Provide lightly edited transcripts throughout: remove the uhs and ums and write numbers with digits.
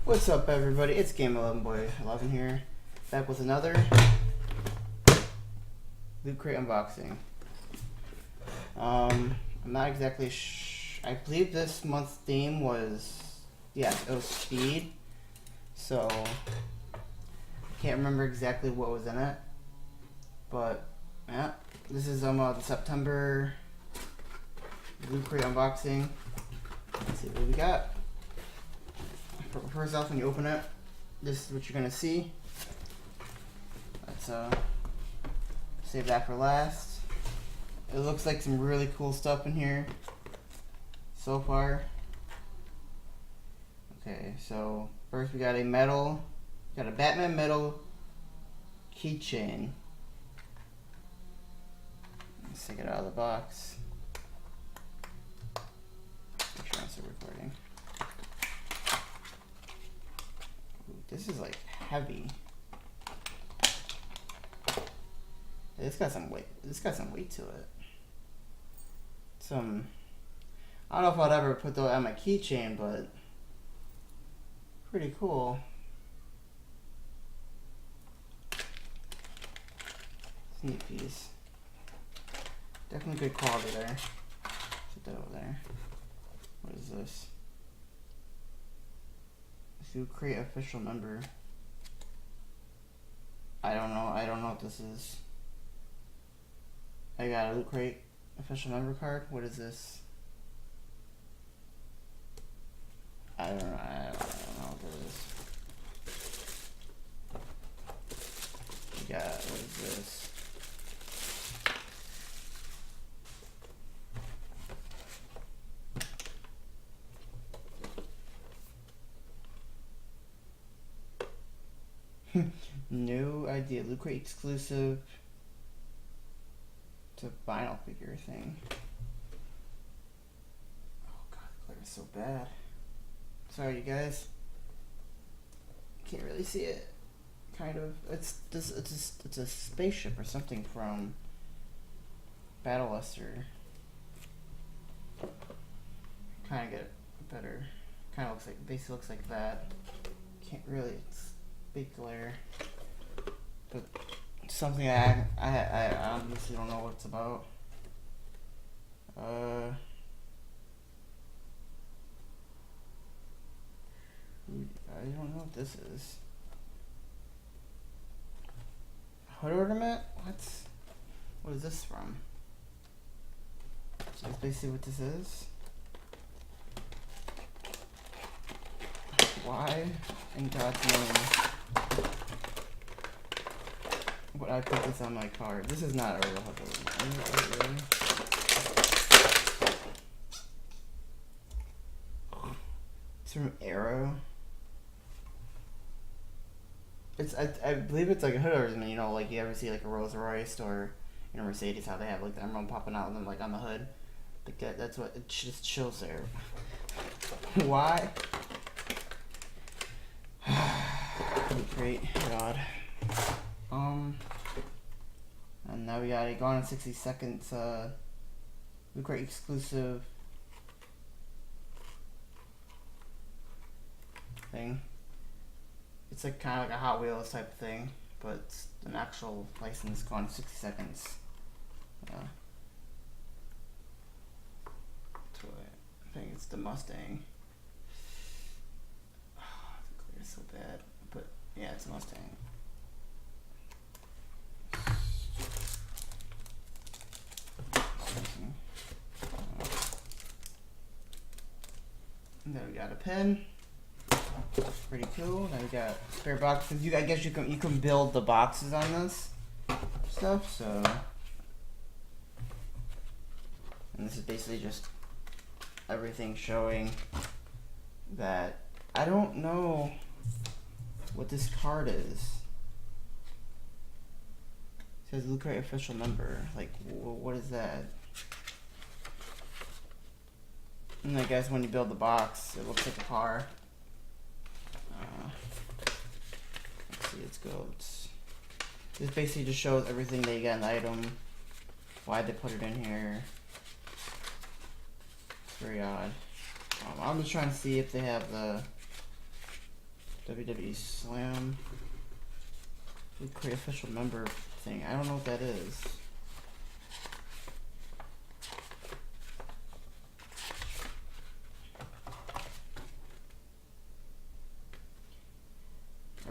What's up, everybody? It's Game 11 Boy 11 here, back with another Loot Crate unboxing. I'm not exactly I believe this month's theme was, yeah, it was speed. So I can't remember exactly what was in it, but yeah, this is the September Loot Crate unboxing. Let's see what we got. First off, when you open it, this is what you're gonna see. Let's save that for last. It looks like some really cool stuff in here so far. Okay, so first we got a Batman metal keychain. Let's take it out of the box. Make sure I'm still recording. This is like heavy. It's got some weight. It's got some weight to it. I don't know if I'd ever put that on my keychain, but pretty cool. Neat piece. Definitely good quality there. Put that over there. What is this? Lootcrate official member. I don't know what this is. I got a Lootcrate official member card. What is this? I don't know what that is. We got, what is this? No idea. Lootcrate exclusive to vinyl figure thing. Oh god, the glare is so bad. Sorry, you guys. Can't really see it. Kind of. It's a spaceship or something from Battle Luster. Kind of get it better. Kind of looks like, basically looks like that. Can't really. It's big glare, but something I honestly don't know what it's about. I don't know what this is. Hood ornament? What is this from? That's basically what this is. Why in God's name would I put this on my card? This is not a real hood ornament. It's from Arrow. I believe it's like a hood ornament, you know, like you ever see like a Rolls Royce or, you know, Mercedes, how they have like the emerald popping out and then like on the hood. Like that's what it just chills there. Why? Great, God. And now we got a Gone in 60 Seconds Lootcrate exclusive thing. It's like kind of like a Hot Wheels type of thing, but it's an actual license. Gone in 60 Seconds. Toy. I think it's the Mustang. Oh, the glare is so bad, but yeah, it's a Mustang. And then we got a pen. Pretty cool. Now we got spare boxes. I guess you can build the boxes on this stuff. So, and this is basically just everything showing that I don't know what this card is. It says Lootcrate official member. Like, what is that? And I guess when you build the box, it looks like a car. Let's see, let's go. This basically just shows everything they got in the item, why they put it in here. It's very odd. I'm just trying to see if they have the WWE Slam. Lootcrate official member thing. I don't know what that is.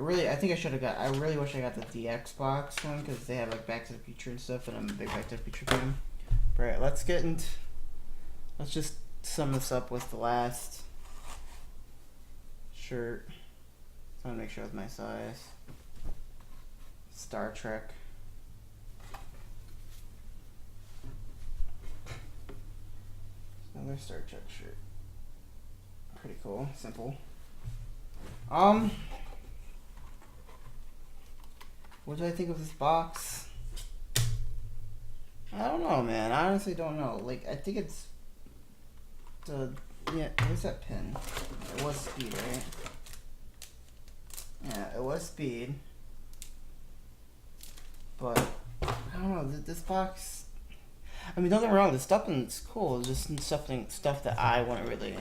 I think I should have got. I really wish I got the DX box one because they have like Back to the Future and stuff, and I'm a big Back to the Future fan. Right, let's just sum this up with the last shirt. So I want to make sure it's my size. Star Trek. Another Star Trek shirt. Pretty cool, simple. What do I think of this box? I don't know, man. I honestly don't know. Like, I think it's yeah, where's that pin? It was speed, right? Yeah, it was speed. But I don't know, this box, I mean, don't get me wrong, the stuff is cool. It's just stuff that I want to really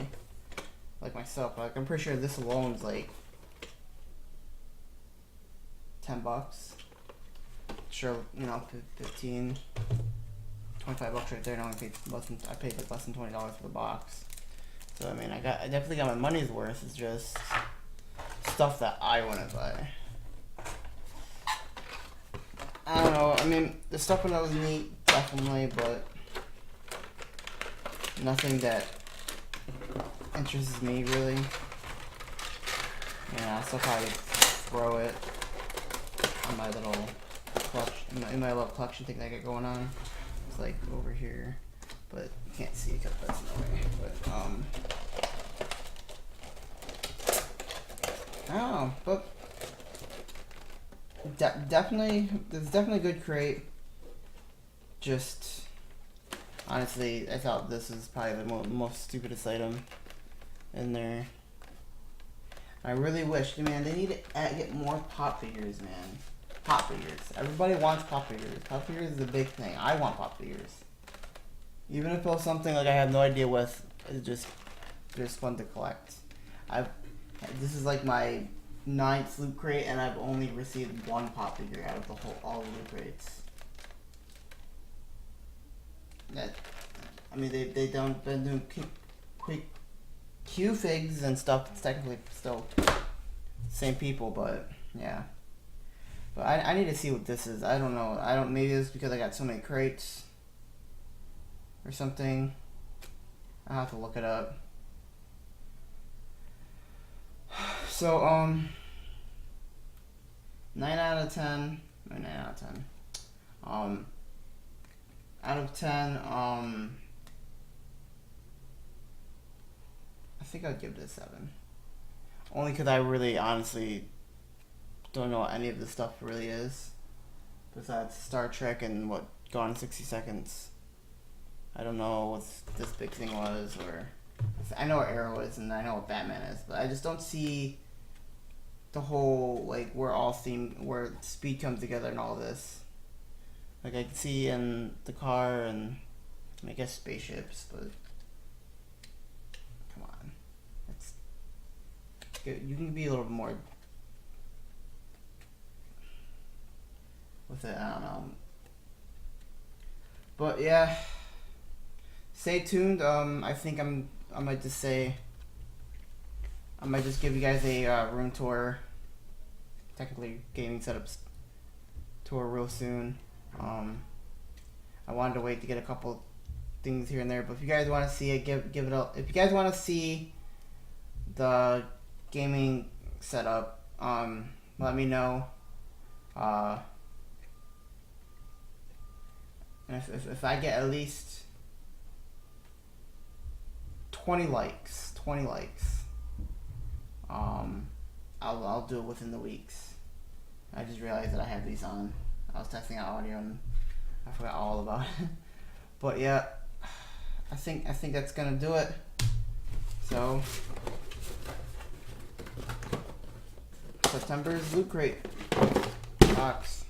like myself. Like, I'm pretty sure this alone is like $10. Sure, you know, 15, 25 bucks right there. And I paid like less than $20 for the box. So I mean, I definitely got my money's worth. It's just stuff that I want to buy. I don't know. I mean, the stuff when I was neat, definitely, but nothing that interests me really. Yeah, so I'll probably throw it on my little collection, in my little collection thing that I got going on. It's like over here, but you can't see because that's in the way. But I don't know, but definitely, there's definitely a good crate. Just honestly, I thought this is probably the most stupidest item in there. I really wish, man, they need to get more pop figures, man. Pop figures. Everybody wants pop figures. Pop figures is a big thing. I want pop figures. Even if it was something like I have no idea what, it's just fun to collect. This is like my 9th loot crate, and I've only received one pop figure out of all the loot crates. I mean, they've been doing quick Q figs and stuff. It's technically still same people, but yeah. But I need to see what this is. I don't know. Maybe it's because I got so many crates or something. I'll have to look it up. So 9 out of 10. Or 9 out of 10. Out of 10, I think I'd give it a 7. Only because I really honestly don't know what any of this stuff really is. Besides Star Trek and what Gone in 60 Seconds. I don't know what this big thing was, or I know what Arrow is and I know what Batman is, but I just don't see the whole, like, where speed comes together and all this. Like, I can see in the car and I guess spaceships, but come on. You can be a little bit more with it, I don't know. But yeah, stay tuned. I think I might just give you guys a room tour, technically gaming setups tour real soon. I wanted to wait to get a couple things here and there, but if you guys want to see it, give it a. If you guys want to see the gaming setup, let me know. If I get at least 20 likes, I'll do it within the weeks. I just realized that I have these on. I was testing out audio and I forgot all about it. But yeah, I think that's gonna do it. So September's Loot Crate box.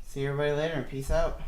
See everybody later and peace out.